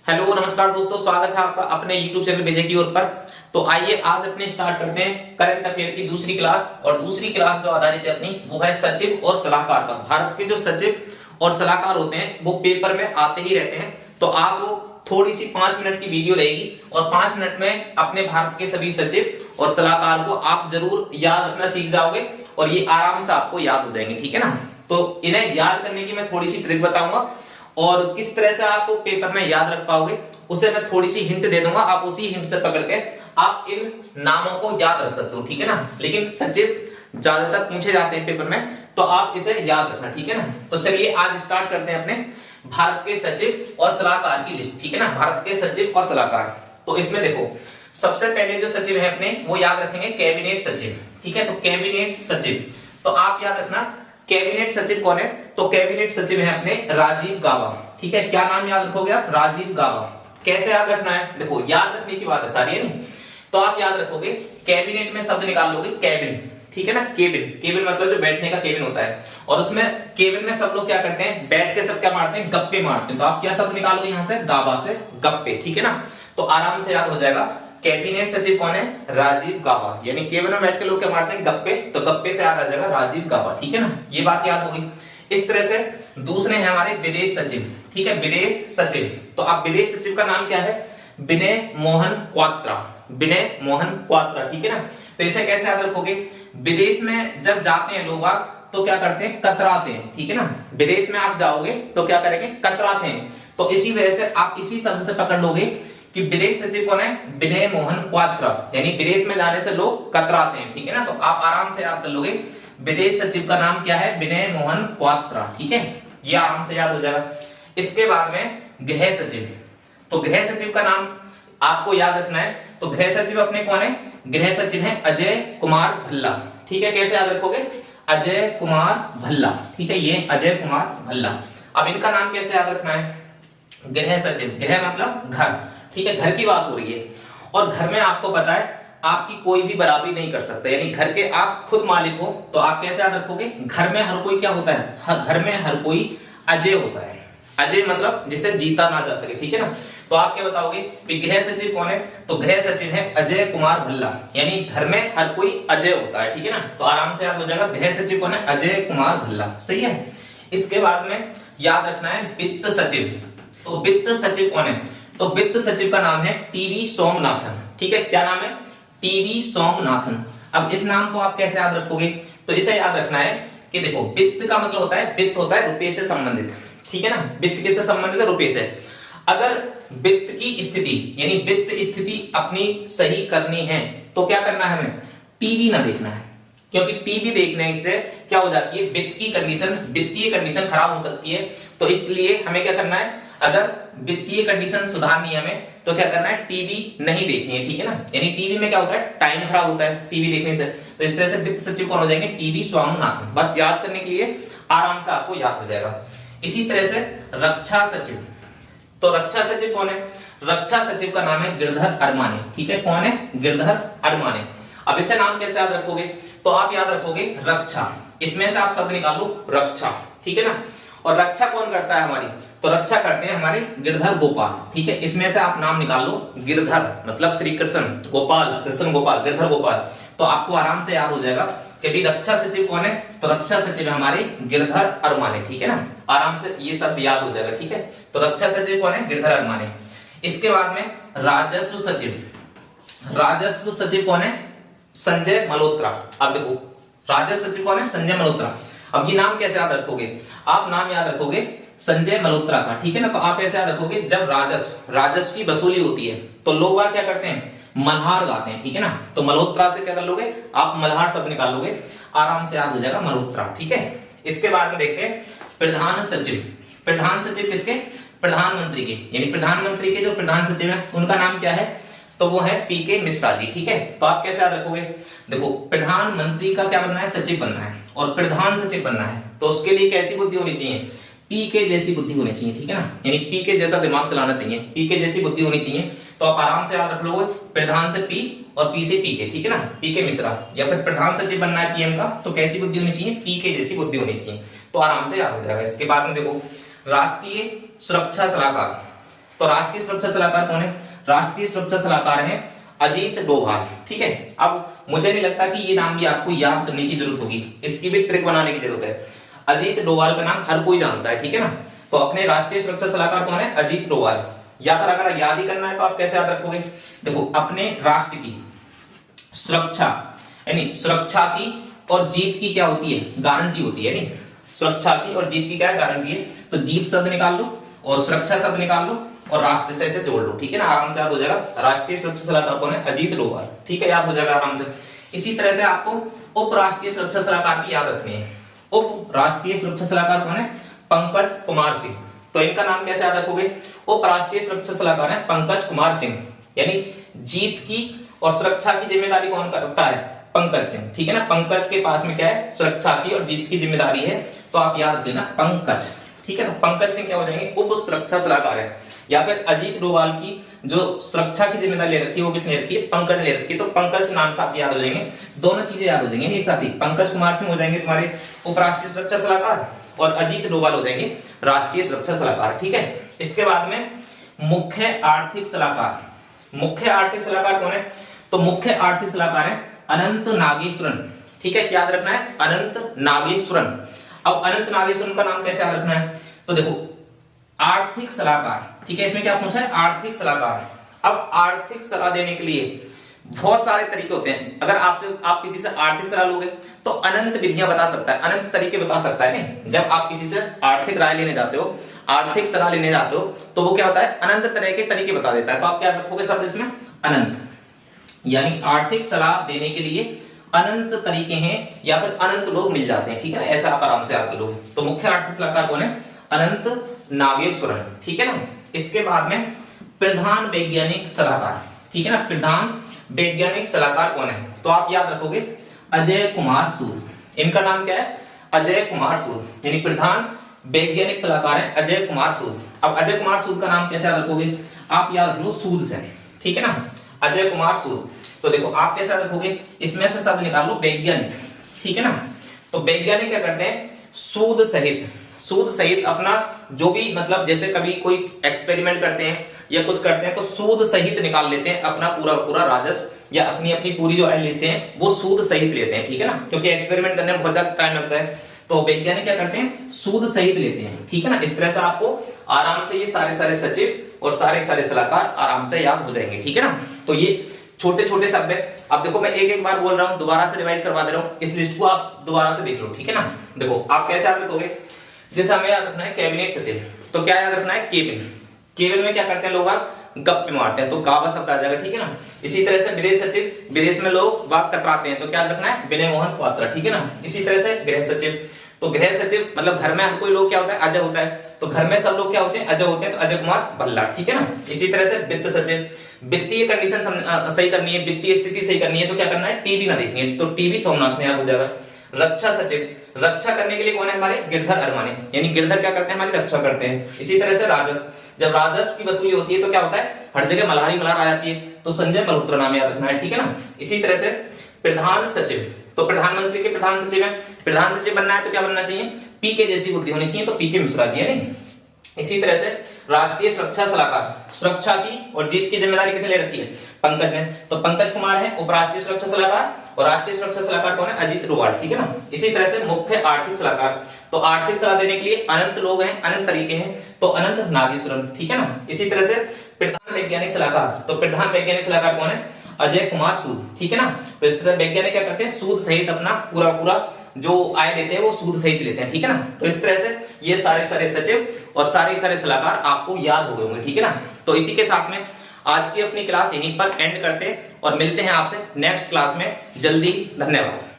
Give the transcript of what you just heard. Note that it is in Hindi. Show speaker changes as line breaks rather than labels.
हेलो नमस्कार दोस्तों, स्वागत है आपका अपने YouTube चैनल बेजे की ओर पर। तो आइए आज अपने स्टार्ट करते हैं करंट अफेयर की दूसरी क्लास। और दूसरी क्लास जो आधारित है अपनी वो है सचिव और सलाहकार पर। भारत के जो सचिव और सलाहकार होते हैं वो पेपर में आते ही रहते हैं। तो आप वो थोड़ी सी 5 मिनट की वीडियो रहेगी और 5 मिनट में अपने भारत के सभी सचिव और सलाहकार को आप जरूर याद रखना सीख जाओगे और ये आराम से आपको याद हो जाएंगे, ठीक है ना। तो इन्हें याद करने की मैं थोड़ी सी ट्रिक बताऊंगा और किस तरह से आप पेपर में याद रख पाओगे उसे मैं थोड़ी सी हिंट दे दूंगा। आप उसी हिंट से पकड़ के आप इन नामों को याद रख सकते हो, ठीक है ना। लेकिन सचिव ज्यादातर पूछे जाते हैं पेपर में, तो आप इसे याद रखना, ठीक है ना। तो चलिए आज स्टार्ट करते हैं अपने भारत के सचिव और सलाहकार की लिस्ट, ठीक है ना। भारत के सचिव और सलाहकार, तो इसमें देखो सबसे पहले जो सचिव है अपने वो याद रखेंगे कैबिनेट सचिव, ठीक है। तो कैबिनेट सचिव, तो आप याद रखना कैबिनेट सचिव कौन है। तो कैबिनेट सचिव है अपने राजीव गाबा, ठीक है। क्या नाम याद रखोगे आप? राजीव गाबा। कैसे याद रखना है? देखो याद रखने की बात है सारी, है नहीं। तो आप याद रखोगे कैबिनेट में शब्द निकाल लोगे कैबिन, ठीक है ना। केबिन, केबिन मतलब जो बैठने का केबिन होता है। और उसमें केबिन में सब लोग क्या करते हैं, बैठ के सब क्या मारते हैं, गप्पे मारते हैं। तो आप क्या शब्द निकालोगे यहाँ से? गाबा से गप्पे, ठीक है ना। तो आराम से याद हो जाएगा। कैबिनेट सचिव कौन है? राजीव गाबा। यानी केबिन में बैठ के लोग क्या मारते हैं, गप्पे। तो गप्पे से याद आ जाएगा राजीव गाबा, ठीक है ना। ये बात याद होगी। इस तरह से दूसरे हैं हमारे विदेश सचिव, ठीक है। विदेश सचिव, तो आप विदेश सचिव का नाम क्या है? विनय मोहन क्वात्रा। विनय मोहन क्वात्रा, ठीक है ना। तो इसे कैसे याद रखोगे? विदेश में जब जाते हैं लोग तो क्या करते हैं, कतराते हैं, ठीक है ना। विदेश में आप जाओगे तो क्या करेंगे, कतराते हैं। तो इसी वजह से आप इसी शब्द से पकड़ लोगे कि विदेश सचिव कौन है? विनय मोहन क्वात्रा। यानी विदेश में जाने से लोग कतराते हैं, ठीक है ना। तो आप आराम से याद कर लोगे विदेश सचिव का नाम क्या है? विनय मोहन क्वात्रा, ठीक है। ये आराम से याद हो जाएगा। इसके बाद में गृह सचिव, तो गृह सचिव का नाम आपको याद रखना है। तो गृह सचिव अपने कौन है? गृह सचिव है अजय कुमार भल्ला, ठीक है। कैसे याद रखोगे? अजय कुमार भल्ला, ठीक है। ये अजय कुमार भल्ला। अब इनका नाम कैसे याद रखना है? गृह सचिव, गृह मतलब घर, ठीक है। घर की बात हो रही है और घर में आपको पता है आपकी कोई भी बराबरी नहीं कर सकता। यानी घर के आप खुद मालिक हो। तो आप कैसे याद रखोगे? घर में हर कोई क्या होता है? घर में हर कोई अजय होता है। अजय मतलब जिसे जीता ना जा सके, ठीक है ना। तो आप क्या बताओगे कि गृह सचिव कौन है? तो गृह सचिव है अजय कुमार भल्ला। यानी घर में हर कोई अजय होता है, ठीक है ना। तो आराम से याद हो जाएगा गृह सचिव कौन है? अजय कुमार भल्ला, सही है। इसके बाद में याद रखना है वित्त सचिव। तो वित्त सचिव कौन है? तो वित्त सचिव का नाम है टीवी सोमनाथन, ठीक है। क्या नाम है? टीवी सोमनाथन। अब इस नाम को आप कैसे याद रखोगे? तो इसे याद रखना है कि देखो वित्त का मतलब होता है, वित्त होता है रुपए से संबंधित, ठीक है ना। वित्त किससे संबंधित है? रुपए से। अगर वित्त की स्थिति यानी वित्त स्थिति अपनी सही करनी है तो क्या करना है? हमें टीवी ना देखना है, क्योंकि टीवी देखने से क्या हो जाती है, वित्त की कंडीशन, वित्तीय कंडीशन खराब हो सकती है। तो इसलिए हमें क्या करना है, अगर वित्तीय कंडीशन सुधारनी है हमें तो क्या करना है, टीवी नहीं देखनी है, ठीक है ना। यानी टीवी में क्या होता है, टाइम खराब होता है टीवी देखने से। तो इस तरह से वित्त सचिव कौन हो जाएंगे? टीवी स्वामीनाथन। बस याद करने के लिए आराम से आपको याद हो जाएगा। इसी तरह से रक्षा सचिव, तो रक्षा सचिव कौन है? रक्षा सचिव का नाम है गिरधर अरमाने, ठीक है। कौन है? गिरधर अरमाने। अब इसे नाम कैसे याद रखोगे? तो आप याद रखोगे रक्षा, इसमें से आप शब्द निकाल लो रक्षा, ठीक है ना। और रक्षा कौन करता है हमारी? तो रक्षा करते हैं हमारे गिरधर गोपाल, ठीक है। इसमें से आप नाम निकाल लो गिरधर मतलब श्री कृष्ण, गोपाल कृष्ण गोपाल, गिरधर गोपाल। तो आपको आराम से याद हो जाएगा कि रक्षा सचिव कौन है? तो रक्षा सचिव हमारे गिरधर अरमाने, ठीक है ना। आराम से ये शब्द याद हो जाएगा, ठीक है। तो रक्षा सचिव कौन है? गिरधर अरमाने। इसके बाद में राजस्व सचिव, राजस्व सचिव कौन है? संजय मल्होत्रा। अब देखो राजस्व सचिव कौन है? संजय मल्होत्रा। अब ये नाम कैसे याद रखोगे? आप नाम याद रखोगे संजय मल्होत्रा का, ठीक है ना। तो आप ऐसे याद रखोगे जब राजस्व की वसूली होती है तो लोग क्या करते हैं, मल्हार गाते हैं, ठीक है ना। तो मल्होत्रा से क्या कर लोगे आप? मल्हार शब्द निकाल लोगे, आराम से याद हो जाएगा मल्होत्रा, ठीक है। इसके बाद में देखते हैं प्रधान सचिव। प्रधान सचिव किसके? प्रधानमंत्री के। यानी प्रधानमंत्री के जो प्रधान सचिव है उनका नाम क्या है? तो वो है पीके मिश्रा जी, ठीक है। तो आप कैसे याद रखोगे? देखो प्रधानमंत्री का क्या बनना है? सचिव बनना है और प्रधान सचिव बनना है। तो उसके लिए कैसी बुद्धि होनी चाहिए? पीके जैसी बुद्धि होनी चाहिए, ठीक है ना। यानी पीके जैसा दिमाग चलाना चाहिए, पीके जैसी बुद्धि होनी चाहिए। तो आप आराम से याद रख लोगे प्रधान से पी और पी से पीके, ठीक है ना। पीके मिश्रा। या फिर प्रधान सचिव बनना है पीएम का तो कैसी बुद्धि होनी चाहिए? पीके जैसी बुद्धि होनी चाहिए। तो आराम से याद हो जाएगा। इसके बाद में देखो राष्ट्रीय सुरक्षा सलाहकार, तो राष्ट्रीय सुरक्षा सलाहकार कौन है? राष्ट्रीय सुरक्षा सलाहकार है अजीत डोभाल। ठीक है, अब मुझे नहीं लगता कि ये नाम भी आपको याद करने की जरूरत होगी, इसकी भी ट्रिक बनाने की जरूरत है। अजीत डोभाल का नाम हर कोई जानता है, ठीक है ना। तो अपने राष्ट्रीय सुरक्षा सलाहकार कौन है? अजीत डोभाल। या फिर अगर याद ही करना है तो आप कैसे याद रखोगे? देखो, अपने राष्ट्र की सुरक्षा यानी सुरक्षा की और जीत की क्या होती है? गारंटी होती है। नहीं, सुरक्षा की और जीत की क्या गारंटी है? तो जीत शब्द निकाल लो और सुरक्षा शब्द निकाल लो और राष्ट्र से ऐसे जोड़ लो, ठीक है ना, आराम से याद हो जाएगा। राष्ट्रीय सुरक्षा सलाहकार कौन है? अजीत डोभाल। ठीक है, याद हो जाएगा आराम से। इसी तरह से आपको उप राष्ट्रीय सुरक्षा सलाहकार भी याद रखनी है। उप राष्ट्रीय सुरक्षा सलाहकार कौन है? पंकज कुमार सिंह। तो इनका नाम कैसे याद रखोगे? उप राष्ट्रीय सुरक्षा सलाहकार है पंकज कुमार सिंह, यानी जीत की और सुरक्षा की जिम्मेदारी कौन करता है? पंकज सिंह। ठीक है ना, पंकज के पास में क्या है? सुरक्षा की और जीत की जिम्मेदारी है, तो आप याद रख लेना पंकज। ठीक है, तो पंकज सिंह क्या हो जाएंगे? उप सुरक्षा सलाहकार है। या फिर अजीत डोभाल की जो सुरक्षा की जिम्मेदारी ले रखी है वो किसने रखी है? पंकज ने रखी है। तो पंकज नाम से आप याद हो जाएंगे, दोनों चीजें याद हो जाएंगे एक साथ ही। पंकज कुमार सिंह हो जाएंगे तुम्हारे उप राष्ट्रीय सुरक्षा सलाहकार और अजीत डोभाल हो जाएंगे राष्ट्रीय सुरक्षा सलाहकार। ठीक है, इसके बाद में मुख्य आर्थिक सलाहकार। मुख्य आर्थिक सलाहकार कौन है? तो मुख्य आर्थिक सलाहकार है अनंत नागेश्वरन। ठीक है, क्या याद रखना है? अनंत नागेश्वरन। अब अनंत नागेश्वरन का नाम कैसे याद रखना है? तो देखो, आर्थिक सलाहकार। ठीक है, इसमें क्या पूछा है? आर्थिक सलाहकार। अब आर्थिक सलाह देने के लिए बहुत सारे तरीके होते हैं। अगर आप किसी से आर्थिक सलाह लोगे तो अनंत विधियां बता सकता है, अनंत तरीके बता सकता है। नहीं, जब आप किसी से आर्थिक राय लेने जाते हो, आर्थिक सलाह लेने जाते हो, तो वो क्या होता है? अनंत तरह के तरीके बता देता है। तो आप क्या रखोगे शब्द इसमें? अनंत। यानी आर्थिक सलाह देने के लिए अनंत तरीके हैं या फिर अनंत लोग मिल जाते हैं। ठीक है ना, ऐसा आप आराम से याद कर लोगे। तो मुख्य आर्थिक सलाहकार कौन है? अनंत नागेश्वरन। ठीक है ना, इसके बाद में प्रधान वैज्ञानिक सलाहकार। ठीक है ना, प्रधान वैज्ञानिक सलाहकार कौन है? तो आप याद रखोगे अजय कुमार सूद। इनका नाम क्या है? अजय कुमार सूद, यानी प्रधान वैज्ञानिक सलाहकार है अजय कुमार सूद। अब अजय कुमार सूद का नाम कैसे याद रखोगे? आप याद रख लो सूद से। ठीक है ना, अजय कुमार सूद। तो देखो, आप कैसे याद रखोगे? इसमें से शब्द निकाल लो वैज्ञानिक। ठीक है ना, तो वैज्ञानिक क्या करते हैं? सूद सहित अपना जो भी, मतलब जैसे कभी कोई एक्सपेरिमेंट करते हैं या कुछ करते हैं तो सूद सहित निकाल लेते हैं अपना पूरा राजस्व या अपनी पूरी जो आय लेते हैं वो सूद सहित लेते हैं। ठीक है ना, क्योंकि एक्सपेरिमेंट करने में बहुत ज्यादा टाइम लगता है, तो वैज्ञानिक क्या करते हैं? सूद सहित लेते हैं। ठीक है ना, इस तरह से आपको आराम से ये सारे सचिव और सारे सलाहकार आराम से याद हो जाएंगे। ठीक है ना, तो ये छोटे छोटे शब्द है। अब देखो, मैं एक बार बोल रहा हूं, दोबारा से रिवाइज करवा दे रहा हूं, इस लिस्ट को आप दोबारा से देख लो। ठीक है ना, देखो आप कैसे याद रखोगे? जैसे हमें याद रखना है कैबिनेट सचिव, तो क्या याद रखना है? केबिन में क्या करते हैं लोग? गप्पे मारते हैं, तो गावा शब्द आ जाएगा। ठीक है ना, इसी तरह से विदेश सचिव, विदेश में लोग बात कतराते हैं, तो क्या रखना है? विनय मोहन पात्रा। ठीक है ना, इसी तरह से गृह सचिव, तो गृह सचिव मतलब घर में हर कोई लोग क्या होता है? अजय होता है, तो घर में सब लोग क्या होते हैं? अजय होते हैं, तो अजय कुमार भल्ला। ठीक है ना, इसी तरह से वित्त सचिव, वित्तीय कंडीशन सही करनी है, वित्तीय स्थिति सही करनी है, तो क्या करना है? टीवी ना देखनी है, तो टीवी सोमनाथ में याद हो जाएगा। रक्षा सचिव, रक्षा करने के लिए कौन है? हमारे गिरधर अरमाने, यानी गिरधर क्या करते हैं? हमारी रक्षा करते हैं। इसी तरह से राजस्व, जब राजस्व की वसूली होती है तो क्या होता है? हर जगह मल्हारी मल्हार आ जाती है, तो संजय मल्होत्रा नाम याद रखना है। ठीक है ना, इसी तरह से प्रधान सचिव, तो प्रधानमंत्री के प्रधान सचिव है, प्रधान सचिव बनना है तो क्या बनना चाहिए? पी के जैसी बुद्धि होनी चाहिए, तो पी के मिश्रा जी है। नहीं, इसी तरह से राष्ट्रीय सुरक्षा सलाहकार, सुरक्षा की और जीत की जिम्मेदारी किसे ले रखी है? पंकज ने, तो पंकज कुमार है उपराष्ट्रीय सुरक्षा सलाहकार और राष्ट्रीय सुरक्षा सलाहकार कौन है? अजीत डोभाल। ठीक है ना, इसी तरह से मुख्य आर्थिक सलाहकार, तो आर्थिक सलाह देने के लिए अनंत लोग हैं, अनंत तरीके हैं, तो अनंत नागेश्वरन। ठीक है ना, इसी तरह से प्रधान वैज्ञानिक सलाहकार, तो प्रधान वैज्ञानिक सलाहकार कौन है? अजय कुमार सूद। ठीक है ना, तो इस तरह वैज्ञानिक क्या करते हैं? सूद सहित अपना पूरा जो आय लेते हैं वो सूद सहित लेते हैं। ठीक है ना, तो इस तरह से ये सारे सचिव और सारे सलाहकार आपको याद हो गए होंगे। ठीक है ना, तो इसी के साथ में आज की अपनी क्लास यहीं पर एंड करते हैं और मिलते हैं आपसे नेक्स्ट क्लास में जल्दी। धन्यवाद।